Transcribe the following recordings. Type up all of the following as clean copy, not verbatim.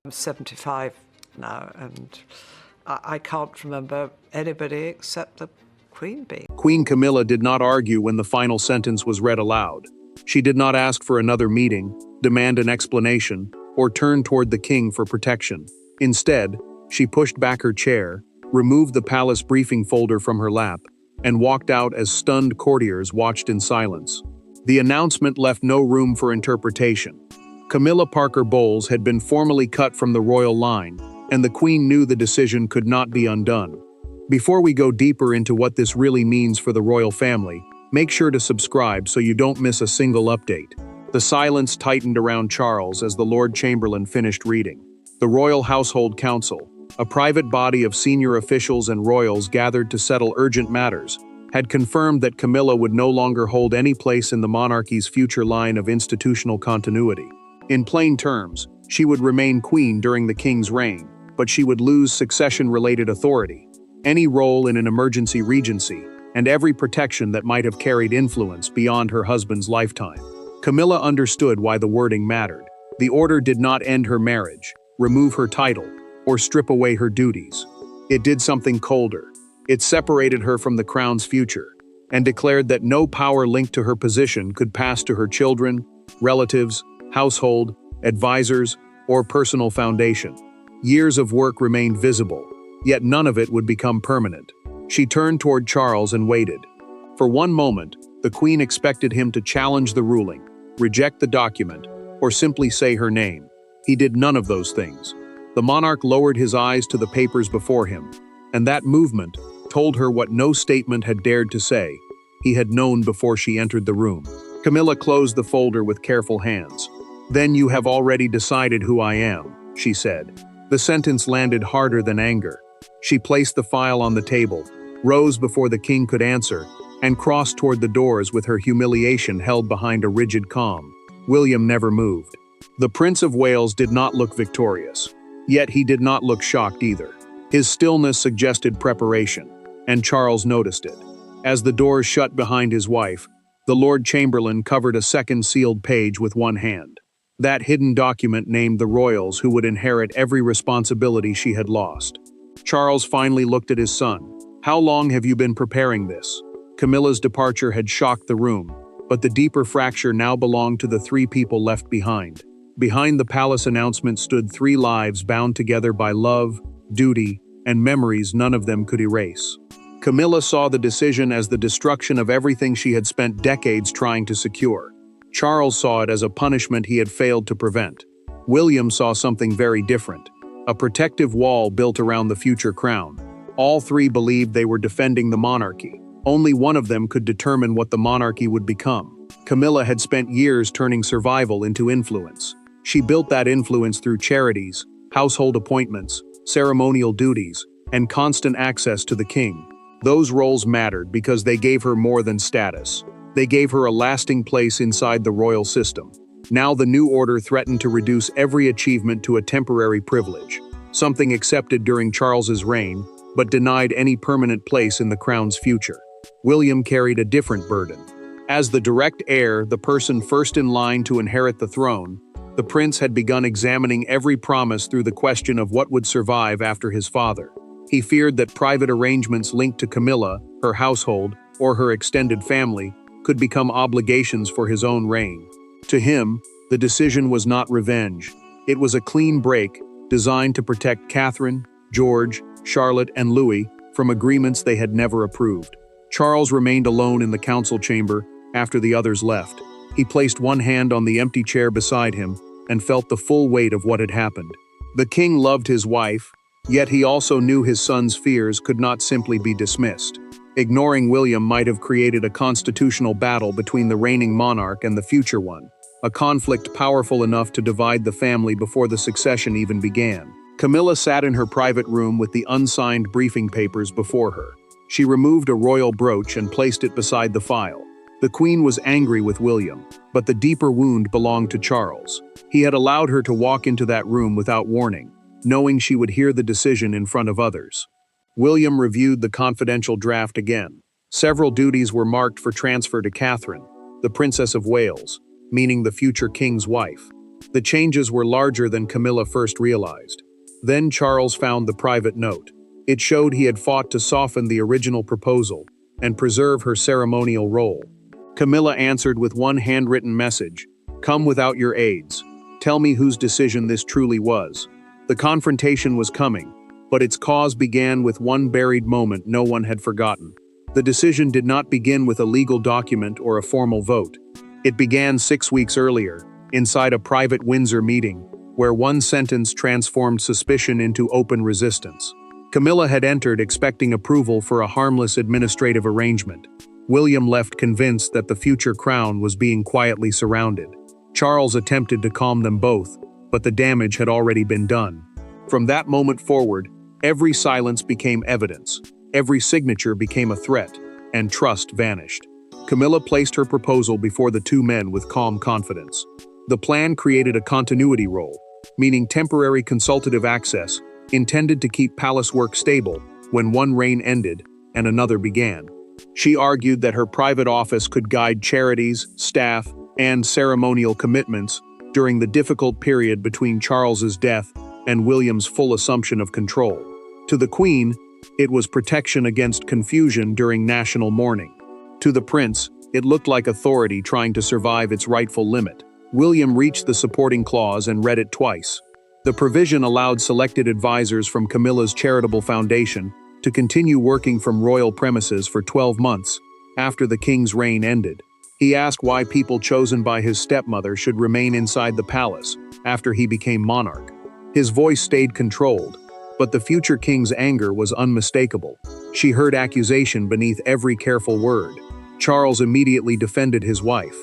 I'm 75 now, and I can't remember anybody except the Queen bee. Queen Camilla did not argue when the final sentence was read aloud. She did not ask for another meeting, demand an explanation, or turn toward the king for protection. Instead, she pushed back her chair, removed the palace briefing folder from her lap, and walked out as stunned courtiers watched in silence. The announcement left no room for interpretation. Camilla Parker Bowles had been formally cut from the royal line, and the Queen knew the decision could not be undone. Before we go deeper into what this really means for the royal family, make sure to subscribe so you don't miss a single update. The silence tightened around Charles as the Lord Chamberlain finished reading. The Royal Household Council, a private body of senior officials and royals gathered to settle urgent matters, had confirmed that Camilla would no longer hold any place in the monarchy's future line of institutional continuity. In plain terms, she would remain queen during the king's reign, but she would lose succession-related authority, any role in an emergency regency, and every protection that might have carried influence beyond her husband's lifetime. Camilla understood why the wording mattered. The order did not end her marriage, remove her title, or strip away her duties. It did something colder. It separated her from the crown's future, and declared that no power linked to her position could pass to her children, relatives, household, advisors, or personal foundation. Years of work remained visible, yet none of it would become permanent. She turned toward Charles and waited. For one moment, the Queen expected him to challenge the ruling, reject the document, or simply say her name. He did none of those things. The monarch lowered his eyes to the papers before him, and that movement told her what no statement had dared to say. He had known before she entered the room. Camilla closed the folder with careful hands. "Then you have already decided who I am," she said. The sentence landed harder than anger. She placed the file on the table, rose before the king could answer, and crossed toward the doors with her humiliation held behind a rigid calm. William never moved. The Prince of Wales did not look victorious, yet he did not look shocked either. His stillness suggested preparation, and Charles noticed it. As the doors shut behind his wife, the Lord Chamberlain covered a second sealed page with one hand. That hidden document named the royals who would inherit every responsibility she had lost. Charles finally looked at his son. "How long have you been preparing this?" Camilla's departure had shocked the room, but the deeper fracture now belonged to the three people left behind. Behind the palace announcement stood three lives bound together by love, duty, and memories none of them could erase. Camilla saw the decision as the destruction of everything she had spent decades trying to secure. Charles saw it as a punishment he had failed to prevent. William saw something very different, a protective wall built around the future crown. All three believed they were defending the monarchy. Only one of them could determine what the monarchy would become. Camilla had spent years turning survival into influence. She built that influence through charities, household appointments, ceremonial duties, and constant access to the king. Those roles mattered because they gave her more than status. They gave her a lasting place inside the royal system. Now the new order threatened to reduce every achievement to a temporary privilege, something accepted during Charles's reign, but denied any permanent place in the crown's future. William carried a different burden. As the direct heir, the person first in line to inherit the throne, the prince had begun examining every promise through the question of what would survive after his father. He feared that private arrangements linked to Camilla, her household, or her extended family could become obligations for his own reign. To him, the decision was not revenge. It was a clean break designed to protect Catherine, George, Charlotte, and Louis from agreements they had never approved. Charles remained alone in the council chamber after the others left. He placed one hand on the empty chair beside him and felt the full weight of what had happened. The king loved his wife, yet he also knew his son's fears could not simply be dismissed. Ignoring William might have created a constitutional battle between the reigning monarch and the future one, a conflict powerful enough to divide the family before the succession even began. Camilla sat in her private room with the unsigned briefing papers before her. She removed a royal brooch and placed it beside the file. The Queen was angry with William, but the deeper wound belonged to Charles. He had allowed her to walk into that room without warning, knowing she would hear the decision in front of others. William reviewed the confidential draft again. Several duties were marked for transfer to Catherine, the Princess of Wales, meaning the future king's wife. The changes were larger than Camilla first realized. Then Charles found the private note. It showed he had fought to soften the original proposal and preserve her ceremonial role. Camilla answered with one handwritten message: "Come without your aids. Tell me whose decision this truly was." The confrontation was coming, but its cause began with one buried moment no one had forgotten. The decision did not begin with a legal document or a formal vote. It began 6 weeks earlier, inside a private Windsor meeting, where one sentence transformed suspicion into open resistance. Camilla had entered expecting approval for a harmless administrative arrangement. William left convinced that the future crown was being quietly surrounded. Charles attempted to calm them both, but the damage had already been done. From that moment forward, every silence became evidence, every signature became a threat, and trust vanished. Camilla placed her proposal before the two men with calm confidence. The plan created a continuity role, meaning temporary consultative access, intended to keep palace work stable when one reign ended and another began. She argued that her private office could guide charities, staff, and ceremonial commitments during the difficult period between Charles's death and William's full assumption of control. To the Queen, it was protection against confusion during national mourning. To the Prince, it looked like authority trying to survive its rightful limit. William reached the supporting clause and read it twice. The provision allowed selected advisors from Camilla's charitable foundation to continue working from royal premises for 12 months after the king's reign ended. He asked why people chosen by his stepmother should remain inside the palace after he became monarch. His voice stayed controlled, but the future king's anger was unmistakable. She heard accusation beneath every careful word. Charles immediately defended his wife.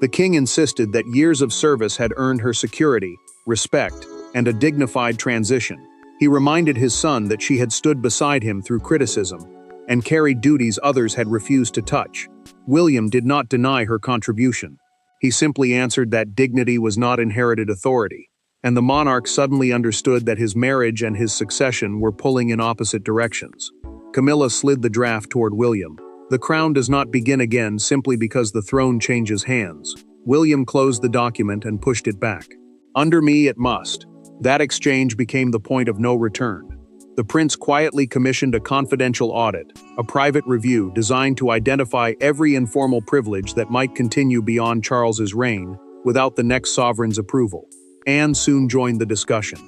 The king insisted that years of service had earned her security, respect, and a dignified transition. He reminded his son that she had stood beside him through criticism and carried duties others had refused to touch. William did not deny her contribution. He simply answered that dignity was not inherited authority, and the monarch suddenly understood that his marriage and his succession were pulling in opposite directions. Camilla slid the draft toward William. The crown does not begin again simply because the throne changes hands. William closed the document and pushed it back. Under me it must. That exchange became the point of no return. The prince quietly commissioned a confidential audit, a private review designed to identify every informal privilege that might continue beyond Charles's reign without the next sovereign's approval. Anne soon joined the discussion.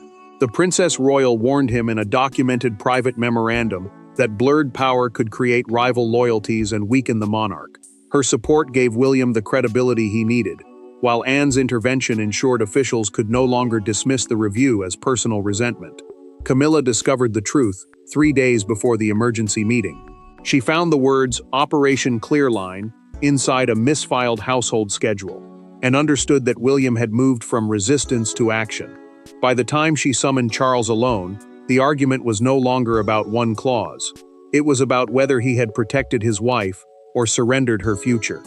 The Princess Royal warned him in a documented private memorandum that blurred power could create rival loyalties and weaken the monarch. Her support gave William the credibility he needed, while Anne's intervention ensured officials could no longer dismiss the review as personal resentment. Camilla discovered the truth 3 days before the emergency meeting. She found the words "Operation Clearline" inside a misfiled household schedule, and understood that William had moved from resistance to action. By the time she summoned Charles alone, the argument was no longer about one clause. It was about whether he had protected his wife or surrendered her future.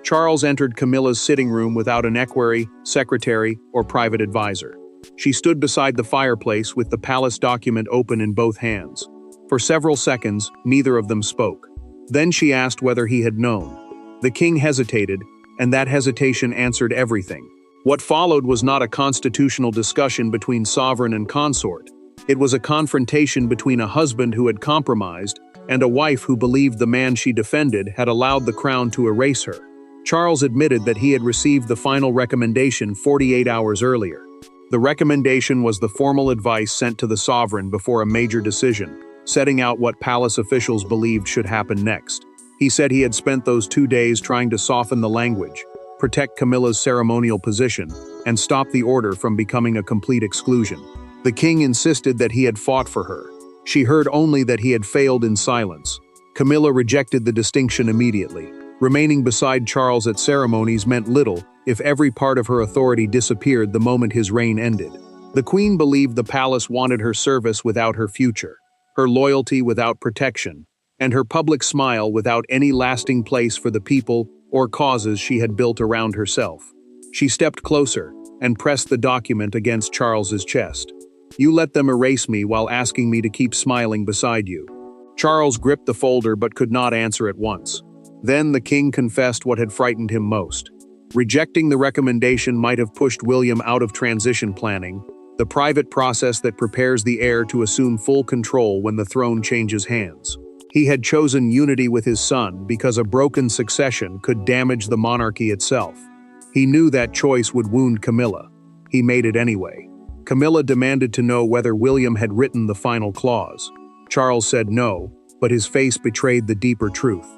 Charles entered Camilla's sitting room without an equerry, secretary, or private advisor. She stood beside the fireplace with the palace document open in both hands. For several seconds, neither of them spoke. Then she asked whether he had known. The king hesitated, and that hesitation answered everything. What followed was not a constitutional discussion between sovereign and consort. It was a confrontation between a husband who had compromised and a wife who believed the man she defended had allowed the crown to erase her. Charles admitted that he had received the final recommendation 48 hours earlier. The recommendation was the formal advice sent to the sovereign before a major decision, setting out what palace officials believed should happen next. He said he had spent those 2 days trying to soften the language, protect Camilla's ceremonial position, and stop the order from becoming a complete exclusion. The king insisted that he had fought for her. She heard only that he had failed in silence. Camilla rejected the distinction immediately. Remaining beside Charles at ceremonies meant little if every part of her authority disappeared the moment his reign ended. The queen believed the palace wanted her service without her future, her loyalty without protection, and her public smile without any lasting place for the people or causes she had built around herself. She stepped closer and pressed the document against Charles's chest. "You let them erase me while asking me to keep smiling beside you." Charles gripped the folder but could not answer at once. Then the king confessed what had frightened him most. Rejecting the recommendation might have pushed William out of transition planning, the private process that prepares the heir to assume full control when the throne changes hands. He had chosen unity with his son because a broken succession could damage the monarchy itself. He knew that choice would wound Camilla. He made it anyway. Camilla demanded to know whether William had written the final clause. Charles said no, but his face betrayed the deeper truth.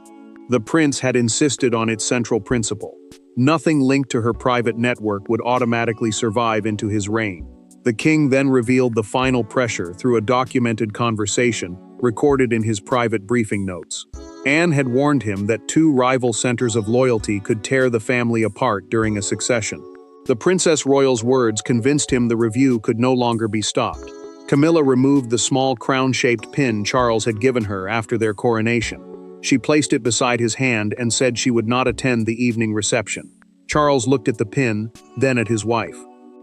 The prince had insisted on its central principle. Nothing linked to her private network would automatically survive into his reign. The king then revealed the final pressure through a documented conversation recorded in his private briefing notes. Anne had warned him that two rival centers of loyalty could tear the family apart during a succession. The Princess Royal's words convinced him the review could no longer be stopped. Camilla removed the small crown-shaped pin Charles had given her after their coronation. She placed it beside his hand and said she would not attend the evening reception. Charles looked at the pin, then at his wife.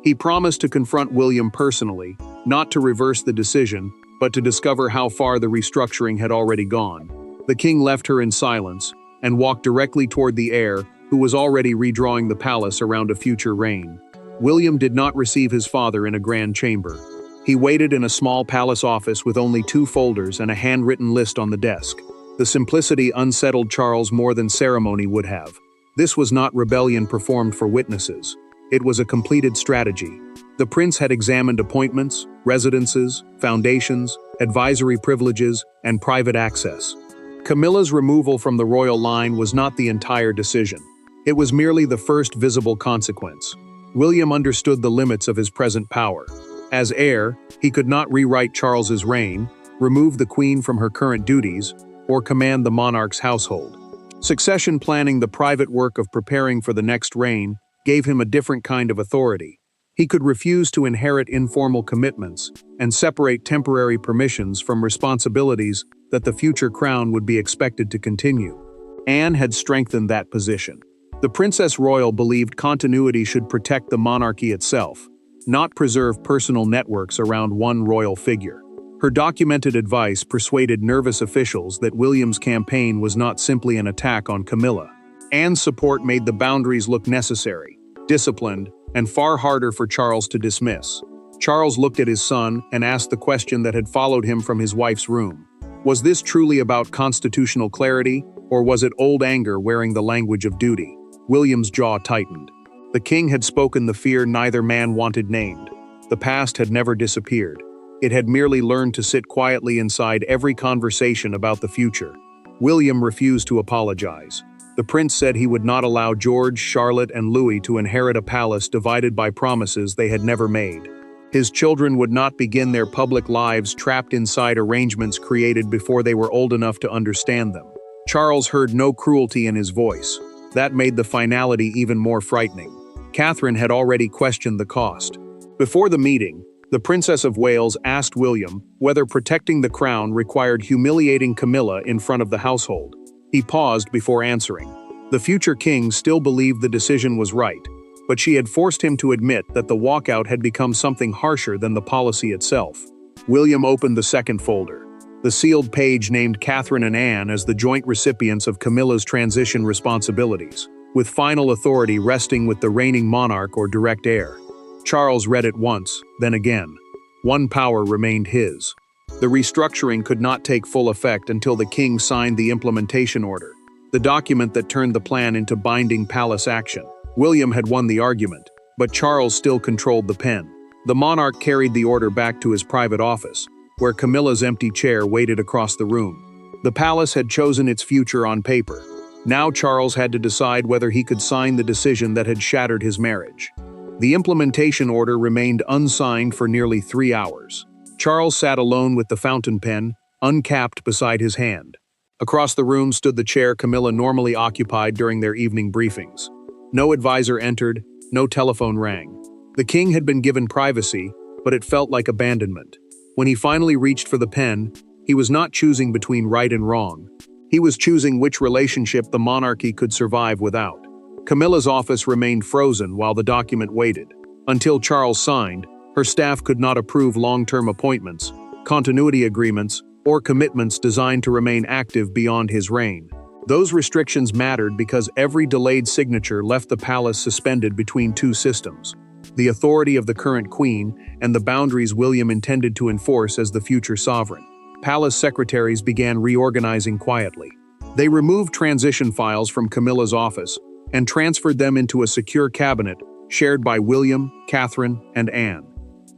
He promised to confront William personally, not to reverse the decision, but to discover how far the restructuring had already gone. The king left her in silence and walked directly toward the heir, who was already redrawing the palace around a future reign. William did not receive his father in a grand chamber. He waited in a small palace office with only 2 folders and a handwritten list on the desk. The simplicity unsettled Charles more than ceremony would have. This was not rebellion performed for witnesses. It was a completed strategy. The prince had examined appointments, residences, foundations, advisory privileges, and private access. Camilla's removal from the royal line was not the entire decision. It was merely the first visible consequence. William understood the limits of his present power. As heir, he could not rewrite Charles's reign, remove the queen from her current duties, or command the monarch's household. Succession planning, the private work of preparing for the next reign, gave him a different kind of authority. He could refuse to inherit informal commitments and separate temporary permissions from responsibilities that the future crown would be expected to continue. Anne had strengthened that position. The Princess Royal believed continuity should protect the monarchy itself, not preserve personal networks around one royal figure. Her documented advice persuaded nervous officials that William's campaign was not simply an attack on Camilla. Anne's support made the boundaries look necessary, disciplined, and far harder for Charles to dismiss. Charles looked at his son and asked the question that had followed him from his wife's room. Was this truly about constitutional clarity, or was it old anger wearing the language of duty? William's jaw tightened. The king had spoken the fear neither man wanted named. The past had never disappeared. It had merely learned to sit quietly inside every conversation about the future. William refused to apologize. The prince said he would not allow George, Charlotte, and Louis to inherit a palace divided by promises they had never made. His children would not begin their public lives trapped inside arrangements created before they were old enough to understand them. Charles heard no cruelty in his voice. That made the finality even more frightening. Catherine had already questioned the cost. Before the meeting, the Princess of Wales asked William whether protecting the crown required humiliating Camilla in front of the household. He paused before answering. The future king still believed the decision was right, but she had forced him to admit that the walkout had become something harsher than the policy itself. William opened the second folder. The sealed page named Catherine and Anne as the joint recipients of Camilla's transition responsibilities, with final authority resting with the reigning monarch or direct heir. Charles read it once, then again. One power remained his. The restructuring could not take full effect until the king signed the implementation order, the document that turned the plan into binding palace action. William had won the argument, but Charles still controlled the pen. The monarch carried the order back to his private office, where Camilla's empty chair waited across the room. The palace had chosen its future on paper. Now Charles had to decide whether he could sign the decision that had shattered his marriage. The implementation order remained unsigned for nearly 3 hours. Charles sat alone with the fountain pen, uncapped beside his hand. Across the room stood the chair Camilla normally occupied during their evening briefings. No advisor entered, no telephone rang. The king had been given privacy, but it felt like abandonment. When he finally reached for the pen, he was not choosing between right and wrong. He was choosing which relationship the monarchy could survive without. Camilla's office remained frozen while the document waited. Until Charles signed, her staff could not approve long-term appointments, continuity agreements, or commitments designed to remain active beyond his reign. Those restrictions mattered because every delayed signature left the palace suspended between two systems: the authority of the current queen and the boundaries William intended to enforce as the future sovereign. Palace secretaries began reorganizing quietly. They removed transition files from Camilla's office and transferred them into a secure cabinet shared by William, Catherine, and Anne.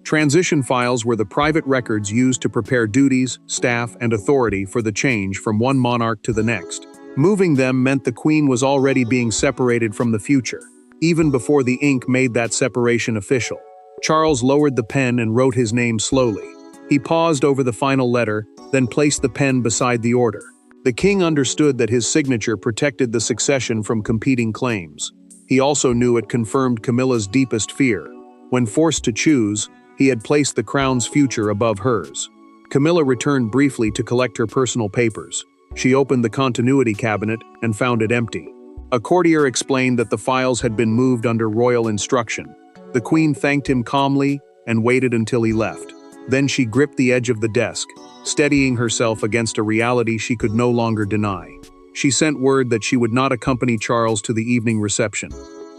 Transition files were the private records used to prepare duties, staff, and authority for the change from one monarch to the next. Moving them meant the queen was already being separated from the future, even before the ink made that separation official. Charles lowered the pen and wrote his name slowly. He paused over the final letter, then placed the pen beside the order. The king understood that his signature protected the succession from competing claims. He also knew it confirmed Camilla's deepest fear. When forced to choose, he had placed the crown's future above hers. Camilla returned briefly to collect her personal papers. She opened the continuity cabinet and found it empty. A courtier explained that the files had been moved under royal instruction. The queen thanked him calmly and waited until he left. Then she gripped the edge of the desk, steadying herself against a reality she could no longer deny. She sent word that she would not accompany Charles to the evening reception.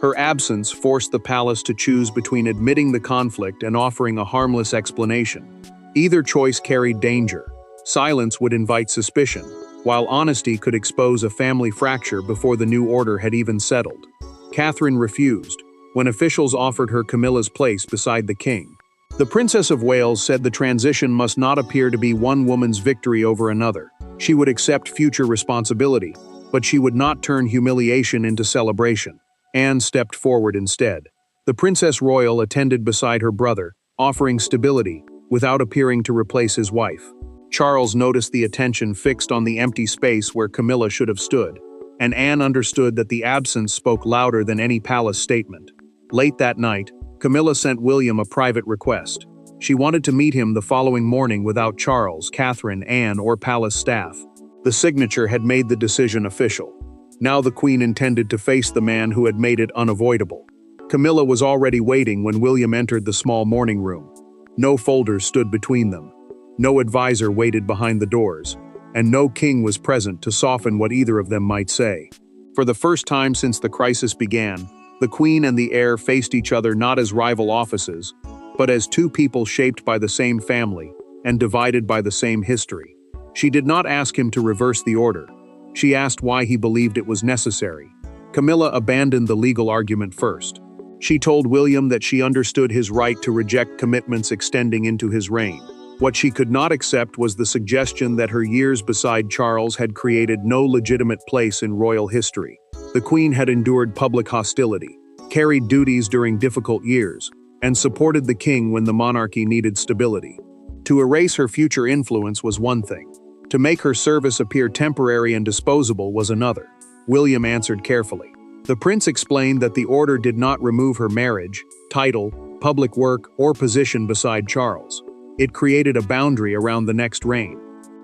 Her absence forced the palace to choose between admitting the conflict and offering a harmless explanation. Either choice carried danger. Silence would invite suspicion, while honesty could expose a family fracture before the new order had even settled. Catherine refused, when officials offered her Camilla's place beside the king. The Princess of Wales said the transition must not appear to be one woman's victory over another. She would accept future responsibility, but she would not turn humiliation into celebration. Anne stepped forward instead. The Princess Royal attended beside her brother, offering stability, without appearing to replace his wife. Charles noticed the attention fixed on the empty space where Camilla should have stood, and Anne understood that the absence spoke louder than any palace statement. Late that night, Camilla sent William a private request. She wanted to meet him the following morning without Charles, Catherine, Anne, or palace staff. The signature had made the decision official. Now the queen intended to face the man who had made it unavoidable. Camilla was already waiting when William entered the small morning room. No folders stood between them. No advisor waited behind the doors, and no king was present to soften what either of them might say. For the first time since the crisis began, the queen and the heir faced each other not as rival offices, but as two people shaped by the same family and divided by the same history. She did not ask him to reverse the order. She asked why he believed it was necessary. Camilla abandoned the legal argument first. She told William that she understood his right to reject commitments extending into his reign. What she could not accept was the suggestion that her years beside Charles had created no legitimate place in royal history. The queen had endured public hostility, carried duties during difficult years, and supported the king when the monarchy needed stability. To erase her future influence was one thing. To make her service appear temporary and disposable was another. William answered carefully. The prince explained that the order did not remove her marriage, title, public work, or position beside Charles. It created a boundary around the next reign.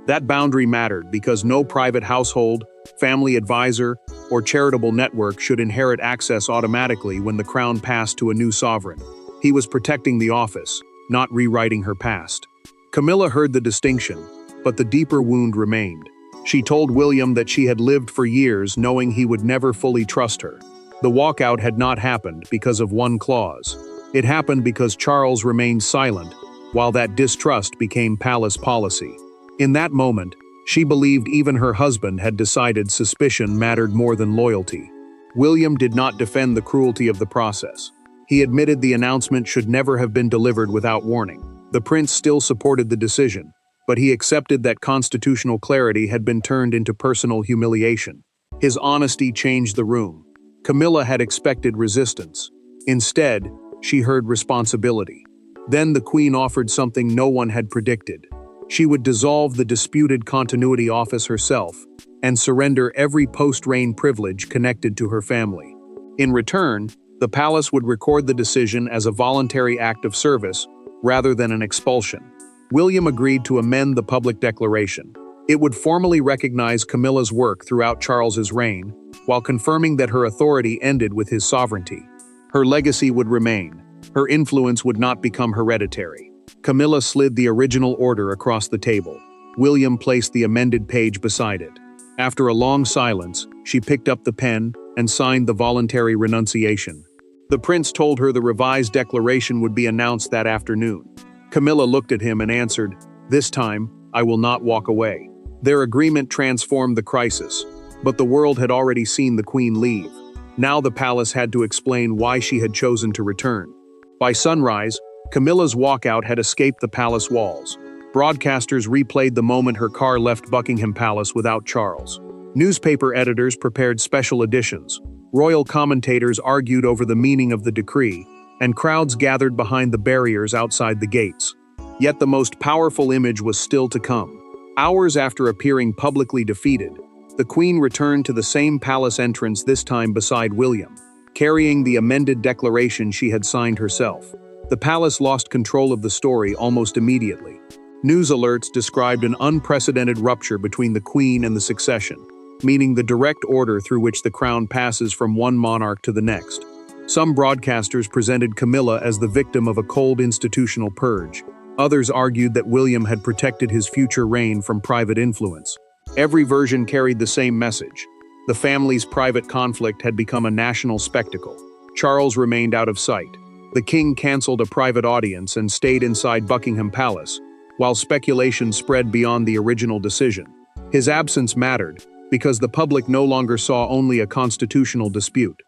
That boundary mattered because no private household, family advisor, or charitable network should inherit access automatically when the crown passed to a new sovereign. He was protecting the office, not rewriting her past. Camilla heard the distinction, but the deeper wound remained. She told William that she had lived for years knowing he would never fully trust her. The walkout had not happened because of one clause. It happened because Charles remained silent, while that distrust became palace policy. In that moment, she believed even her husband had decided suspicion mattered more than loyalty. William did not defend the cruelty of the process. He admitted the announcement should never have been delivered without warning. The prince still supported the decision, but he accepted that constitutional clarity had been turned into personal humiliation. His honesty changed the room. Camilla had expected resistance. Instead, she heard responsibility. Then the queen offered something no one had predicted. She would dissolve the disputed continuity office herself and surrender every post-reign privilege connected to her family. In return, the palace would record the decision as a voluntary act of service rather than an expulsion. William agreed to amend the public declaration. It would formally recognize Camilla's work throughout Charles's reign, while confirming that her authority ended with his sovereignty. Her legacy would remain. Her influence would not become hereditary. Camilla slid the original order across the table. William placed the amended page beside it. After a long silence, she picked up the pen and signed the voluntary renunciation. The prince told her the revised declaration would be announced that afternoon. Camilla looked at him and answered, "This time, I will not walk away." Their agreement transformed the crisis, but the world had already seen the queen leave. Now the palace had to explain why she had chosen to return. By sunrise, Camilla's walkout had escaped the palace walls. Broadcasters replayed the moment her car left Buckingham Palace without Charles. Newspaper editors prepared special editions. Royal commentators argued over the meaning of the decree, and crowds gathered behind the barriers outside the gates. Yet the most powerful image was still to come. Hours after appearing publicly defeated, the Queen returned to the same palace entrance, this time beside William, carrying the amended declaration she had signed herself. The palace lost control of the story almost immediately. News alerts described an unprecedented rupture between the Queen and the succession, meaning the direct order through which the crown passes from one monarch to the next. Some broadcasters presented Camilla as the victim of a cold institutional purge. Others argued that William had protected his future reign from private influence. Every version carried the same message. The family's private conflict had become a national spectacle. Charles remained out of sight. The king canceled a private audience and stayed inside Buckingham Palace, while speculation spread beyond the original decision. His absence mattered, because the public no longer saw only a constitutional dispute.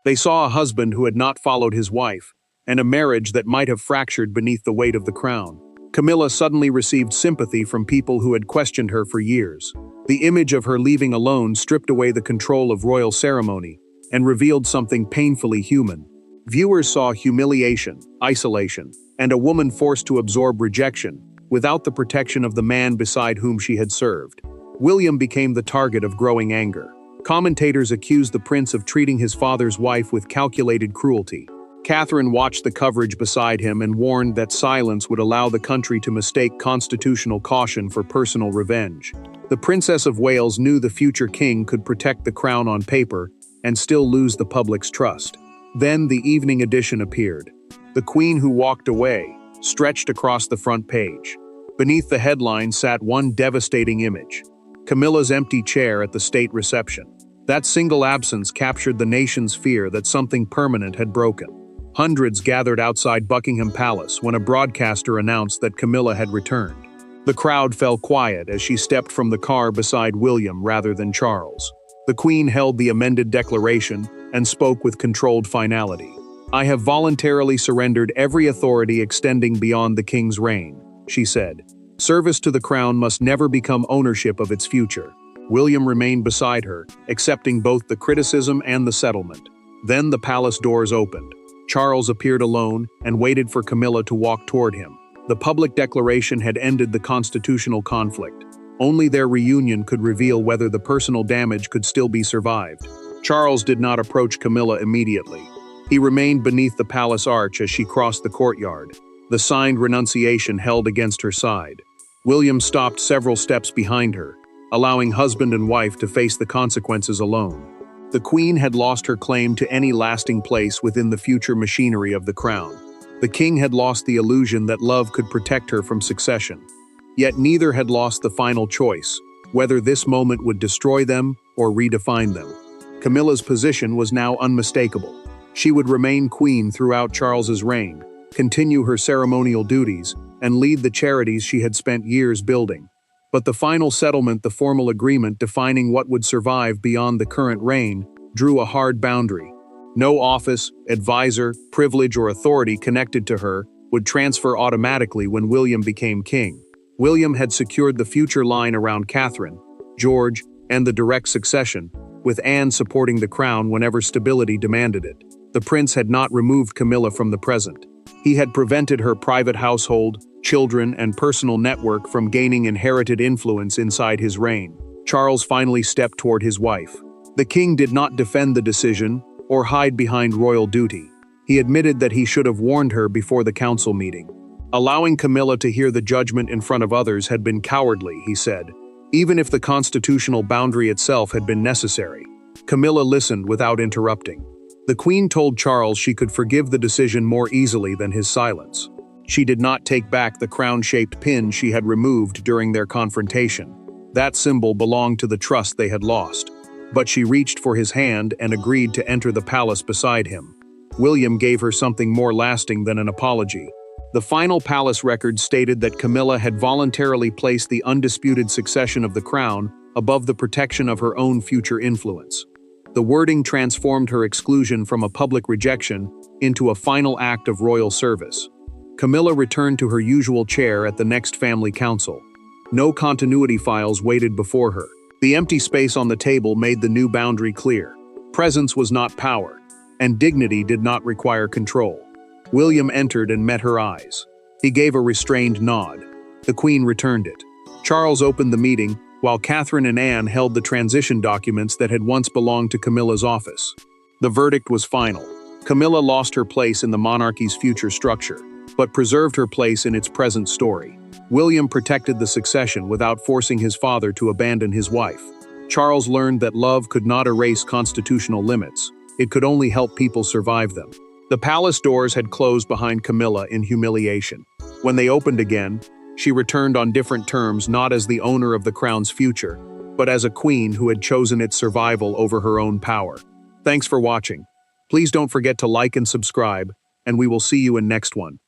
They saw a husband who had not followed his wife, and a marriage that might have fractured beneath the weight of the crown. Camilla suddenly received sympathy from people who had questioned her for years. The image of her leaving alone stripped away the control of royal ceremony and revealed something painfully human. Viewers saw humiliation, isolation, and a woman forced to absorb rejection, without the protection of the man beside whom she had served. William became the target of growing anger. Commentators accused the prince of treating his father's wife with calculated cruelty. Catherine watched the coverage beside him and warned that silence would allow the country to mistake constitutional caution for personal revenge. The Princess of Wales knew the future king could protect the crown on paper and still lose the public's trust. Then the evening edition appeared. The Queen Who Walked Away, stretched across the front page. Beneath the headline sat one devastating image: Camilla's empty chair at the state reception. That single absence captured the nation's fear that something permanent had broken. Hundreds gathered outside Buckingham Palace when a broadcaster announced that Camilla had returned. The crowd fell quiet as she stepped from the car beside William rather than Charles. The Queen held the amended declaration and spoke with controlled finality. "I have voluntarily surrendered every authority extending beyond the king's reign," she said. "Service to the crown must never become ownership of its future." William remained beside her, accepting both the criticism and the settlement. Then the palace doors opened. Charles appeared alone and waited for Camilla to walk toward him. The public declaration had ended the constitutional conflict. Only their reunion could reveal whether the personal damage could still be survived. Charles did not approach Camilla immediately. He remained beneath the palace arch as she crossed the courtyard, the signed renunciation held against her side. William stopped several steps behind her, allowing husband and wife to face the consequences alone. The Queen had lost her claim to any lasting place within the future machinery of the crown. The king had lost the illusion that love could protect her from succession. Yet neither had lost the final choice, whether this moment would destroy them or redefine them. Camilla's position was now unmistakable. She would remain queen throughout Charles's reign, continue her ceremonial duties, and lead the charities she had spent years building. But the final settlement, the formal agreement defining what would survive beyond the current reign, drew a hard boundary. No office, advisor, privilege, or authority connected to her would transfer automatically when William became king. William had secured the future line around Catherine, George, and the direct succession, with Anne supporting the crown whenever stability demanded it. The prince had not removed Camilla from the present. He had prevented her private household, children, and personal network from gaining inherited influence inside his reign. Charles finally stepped toward his wife. The king did not defend the decision or hide behind royal duty. He admitted that he should have warned her before the council meeting. Allowing Camilla to hear the judgment in front of others had been cowardly, he said, even if the constitutional boundary itself had been necessary. Camilla listened without interrupting. The Queen told Charles she could forgive the decision more easily than his silence. She did not take back the crown-shaped pin she had removed during their confrontation. That symbol belonged to the trust they had lost. But she reached for his hand and agreed to enter the palace beside him. William gave her something more lasting than an apology. The final palace record stated that Camilla had voluntarily placed the undisputed succession of the crown above the protection of her own future influence. The wording transformed her exclusion from a public rejection into a final act of royal service. Camilla returned to her usual chair at the next family council. No continuity files waited before her. The empty space on the table made the new boundary clear. Presence was not power, and dignity did not require control. William entered and met her eyes. He gave a restrained nod. The Queen returned it. Charles opened the meeting, while Catherine and Anne held the transition documents that had once belonged to Camilla's office. The verdict was final. Camilla lost her place in the monarchy's future structure, but preserved her place in its present story. William protected the succession without forcing his father to abandon his wife. Charles learned that love could not erase constitutional limits. It could only help people survive them. The palace doors had closed behind Camilla in humiliation. When they opened again, she returned on different terms, not as the owner of the crown's future, but as a queen who had chosen its survival over her own power. Thanks for watching. Please don't forget to like and subscribe, and we will see you in next one.